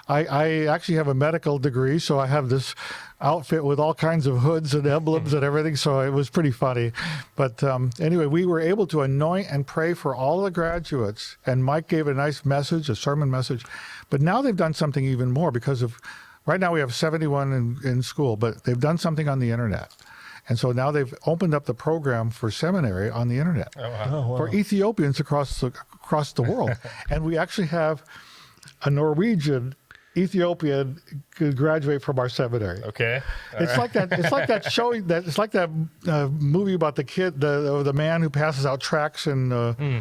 I actually have a medical degree, so I have this outfit with all kinds of hoods and emblems and everything, so it was pretty funny. But anyway, we were able to anoint and pray for all the graduates, and Mike gave a nice message, a sermon message. But now they've done something even more because of, right now we have 71 in school, but they've done something on the internet. And so now they've opened up the program for seminary on the internet for Ethiopians across the world. And we actually have a Norwegian Ethiopian could graduate from our seminary. Okay. It's like that. It's like that showing that. It's like that movie about the kid, the man who passes out tracts in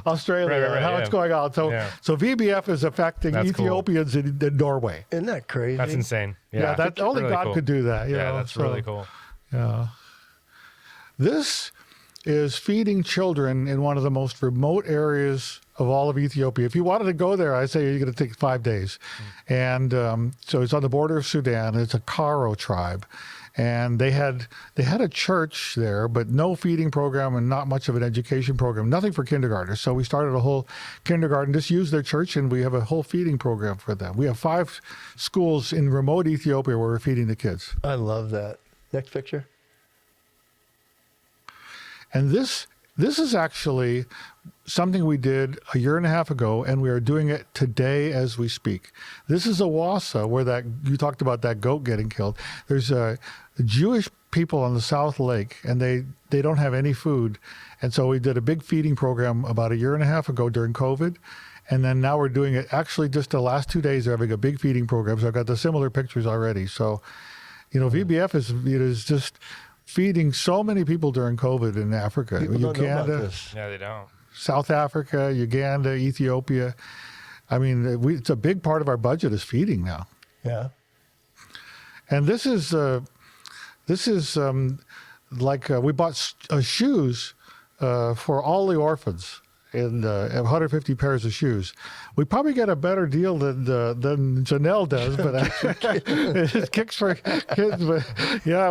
Australia. Right, how it's going on. So Yeah. so VBF is affecting That's cool. Ethiopians in Norway. Isn't that crazy? That's insane. Yeah, that only really God cool. could do that. You Yeah, know? that's So, really cool. Yeah. This is feeding children in one of the most remote areas of all of Ethiopia. If you wanted to go there, I say you're going to take 5 days. And so it's on the border of Sudan. It's a Karo tribe. And they had a church there, but no feeding program and not much of an education program, nothing for kindergartners. So we started a whole kindergarten, just use their church, and we have a whole feeding program for them. We have 5 schools in remote Ethiopia where we're feeding the kids. I love that. Next picture. And this is actually something we did a year and a half ago, and we are doing it today as we speak. This is Awassa, where that you talked about that goat getting killed. There's Jewish people on the South Lake, and they don't have any food. And so we did a big feeding program about a year and a half ago during COVID. And then now we're doing it actually just the last 2 days. They're having a big feeding program. So I've got the similar pictures already. So, VBF is just feeding so many people during COVID in Africa. People don't know about Uganda, this. Yeah, they don't. South Africa, Uganda, Ethiopia. I mean, it's a big part of our budget is feeding now. Yeah. And this is we bought shoes for all the orphans. And 150 pairs of shoes. We probably get a better deal than Janelle does, but it's kicks for kids. But yeah,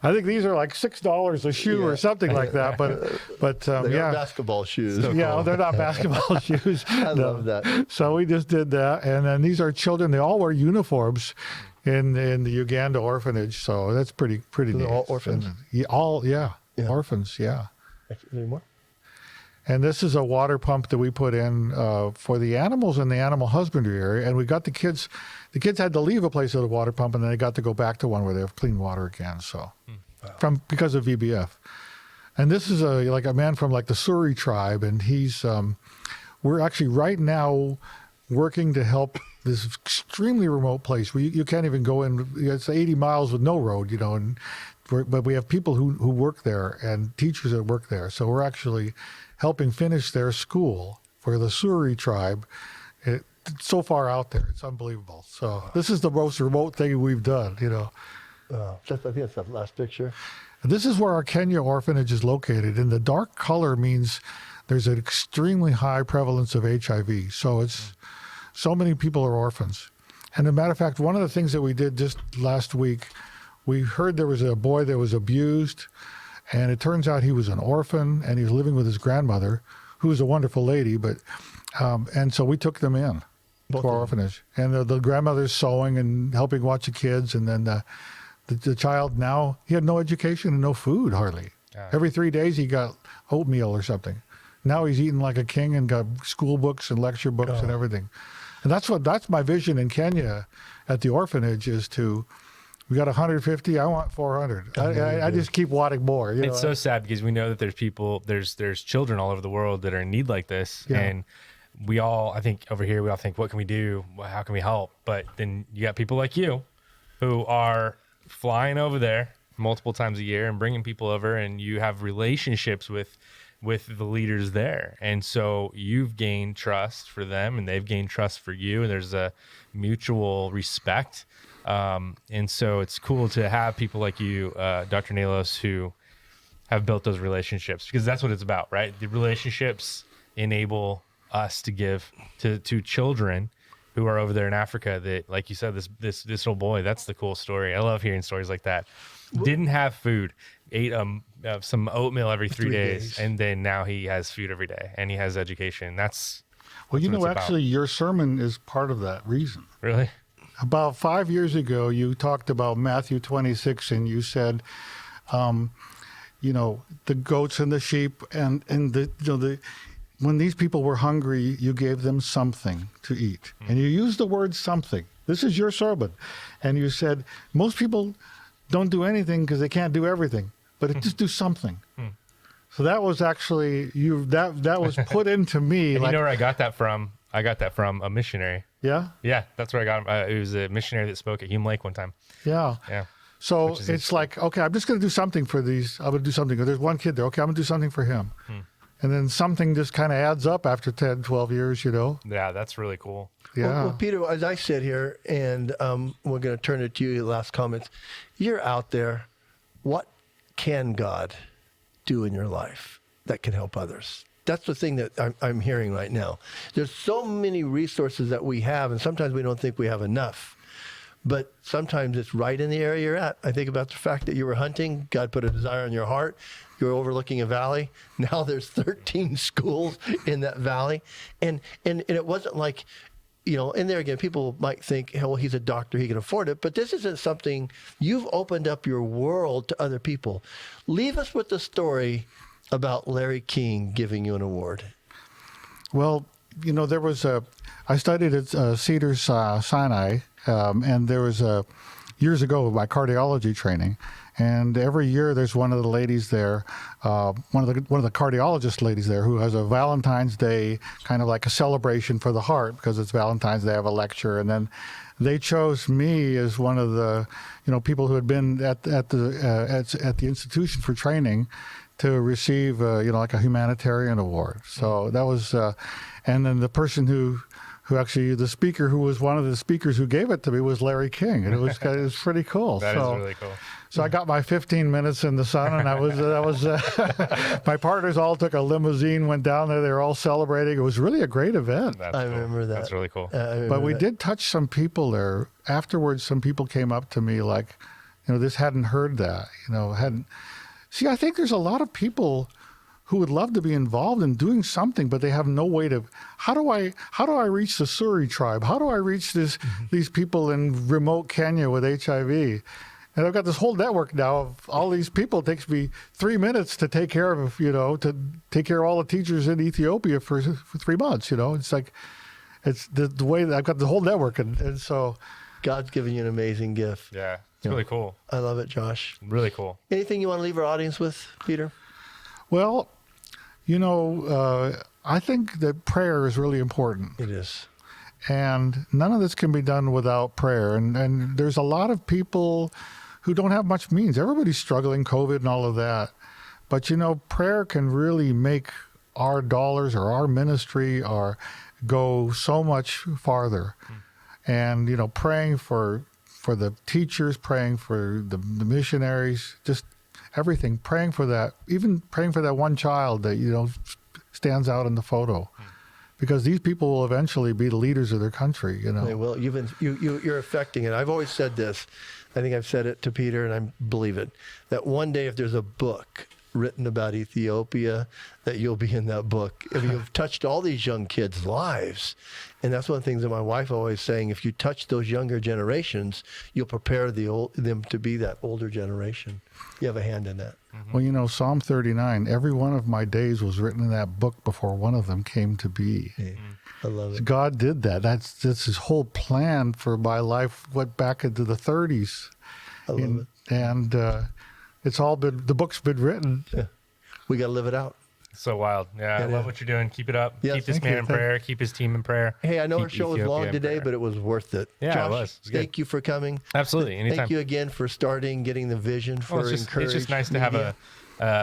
I think these are like $6 a shoe or something like that. But They yeah, are basketball shoes. yeah, they're not basketball shoes. I love that. So we just did that, and then these are children. They all wear uniforms in the Uganda orphanage. So that's pretty They're neat. all orphans? And Yeah. orphans. Yeah. Any more? And this is a water pump that we put in for the animals in the animal husbandry area. And we got the kids had to leave a place with a water pump, and then they got to go back to one where they have clean water again. So, because of VBF. And this is a man from like the Suri tribe, and he's we're actually right now working to help this extremely remote place where you can't even go in. It's 80 miles with no road, but we have people who work there and teachers that work there. So we're actually helping finish their school for the Suri tribe. It's so far out there. It's unbelievable. So this is the most remote thing we've done, I think that's the last picture. And this is where our Kenya orphanage is located. And the dark color means there's an extremely high prevalence of HIV. So it's so many people are orphans. And as a matter of fact, one of the things that we did just last week, we heard there was a boy that was abused, and it turns out he was an orphan, and he was living with his grandmother, who was a wonderful lady. But and so we took them in to our orphanage, and the grandmother's sewing and helping watch the kids, and then the child now he had no education and no food hardly. Every 3 days he got oatmeal or something. Now he's eating like a king and got school books and lecture books and everything. And that's my vision in Kenya at the orphanage is to. We got 150. I want 400. I just keep wanting more. It's so sad because we know that there's people, there's children all over the world that are in need like this, and we all, I think over here, we all think, what can we do? How can we help? But then you got people like you, who are flying over there multiple times a year and bringing people over, and you have relationships with the leaders there, and so you've gained trust for them, and they've gained trust for you, and there's a mutual respect. And so it's cool to have people like you, Dr. Nalos, who have built those relationships, because that's what it's about, right? The relationships enable us to give to children who are over there in Africa that, like you said, this little boy, that's the cool story. I love hearing stories like that. Didn't have food, ate some oatmeal every 3 days, and then now he has food every day and he has education. That's well, what it's actually, your sermon is part of that reason. Really? About 5 years ago, you talked about Matthew 26, and you said, the goats and the sheep, and when these people were hungry, you gave them something to eat, and you used the word something. This is your sermon, and you said most people don't do anything because they can't do everything, but just do something. So that was actually that was put into me. And you know where I got that from? I got that from a missionary. Yeah? Yeah, that's where I got him. It was a missionary that spoke at Hume Lake one time. Yeah. Yeah. So Which is it's like, okay, I'm just going to do something for these. I'm going to do something. There's one kid there. Okay, I'm going to do something for him. And then something just kind of adds up after 10, 12 years, Yeah, that's really cool. Yeah. Well, Peter, as I sit here and we're going to turn it to you, last comments. You're out there. What can God do in your life that can help others? That's the thing that I'm hearing right now. There's so many resources that we have, and sometimes we don't think we have enough. But sometimes it's right in the area you're at. I think about the fact that you were hunting. God put a desire in your heart. You're overlooking a valley. Now there's 13 schools in that valley. And it wasn't like, and there again, people might think, hey, well, he's a doctor, he can afford it. But this isn't something, you've opened up your world to other people. Leave us with the story about Larry King giving you an award. Well, there was I studied at Cedars Sinai, and there was years ago my cardiology training, and every year there's one of the ladies there, one of the cardiologist ladies there who has a Valentine's Day kind of like a celebration for the heart because it's Valentine's Day. They have a lecture, and then they chose me as one of the people who had been at the institution for training to receive like a humanitarian award. So that was, and then the person who actually, the speaker who was one of the speakers who gave it to me was Larry King, and it was pretty cool. That is really cool. So I got my 15 minutes in the sun, and that was my partners all took a limousine, went down there. They were all celebrating. It was really a great event. I remember that. That's really cool. But we did touch some people there. Afterwards, some people came up to me like, this hadn't heard that, hadn't. See, I think there's a lot of people who would love to be involved in doing something, but they have no way to. How do I reach the Suri tribe? How do I reach these people in remote Kenya with HIV? And I've got this whole network now of all these people. It takes me 3 minutes to take care of, to take care of all the teachers in Ethiopia for 3 months. It's like, it's the way that I've got the whole network, and so God's given you an amazing gift. Yeah, it's really cool. I love it, Josh. Really cool. Anything you want to leave our audience with, Peter? Well, I think that prayer is really important. It is. And none of this can be done without prayer. And there's a lot of people who don't have much means. Everybody's struggling, COVID and all of that. But, prayer can really make our dollars or our ministry go so much farther. And, praying for the teachers, praying for the missionaries, just everything, praying for that, even praying for that one child that, stands out in the photo. Because these people will eventually be the leaders of their country, They will. You're affecting it. I've always said this. I think I've said it to Peter, and I believe it, that one day if there's a book written about Ethiopia, that you'll be in that book. If you've touched all these young kids' lives, and that's one of the things that my wife always saying, if you touch those younger generations, you'll prepare them to be that older generation. You have a hand in that. Well, Psalm 39, every one of my days was written in that book before one of them came to be. Yeah. I love it. God did that. That's his whole plan for my life, went back into the 30s. I love it. And it's all been, the book's been written. Yeah. We got to live it out. So wild. Yeah, I love what you're doing. Keep it up. Yes, keep this thank man you. in prayer. Keep his team in prayer. Hey, I know Keep our show was Ethiopia long in today, prayer. but it was worth it. Yeah, Josh, it was. It was thank you for coming. Absolutely. Anytime. Thank you again for getting the vision for Well, it's just nice to have a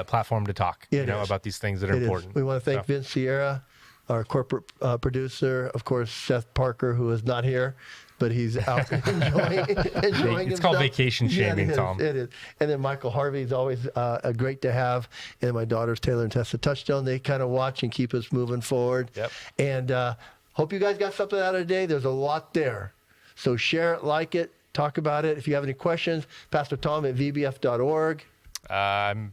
platform to talk It is. about these things that are It is. important. We want to thank So, Vince Sierra, our corporate producer, of course, Seth Parker, who is not here, but he's out enjoying It's called himself. vacation shaming, it is, Tom. It is. And then Michael Harvey is always great to have. And my daughters, Taylor and Tessa Touchstone, they kind of watch and keep us moving forward. Yep. And hope you guys got something out of today. There's a lot there. So share it, like it, talk about it. If you have any questions, Pastor Tom at vbf.org. I'm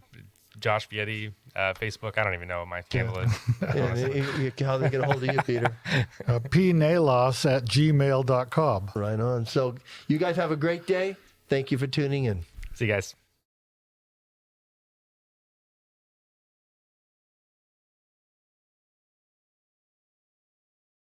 Josh Vietti, Facebook. I don't even know what my handle is. And how they get a hold of you, Peter. pnalos@gmail.com. Right on. So you guys have a great day. Thank you for tuning in. See you guys.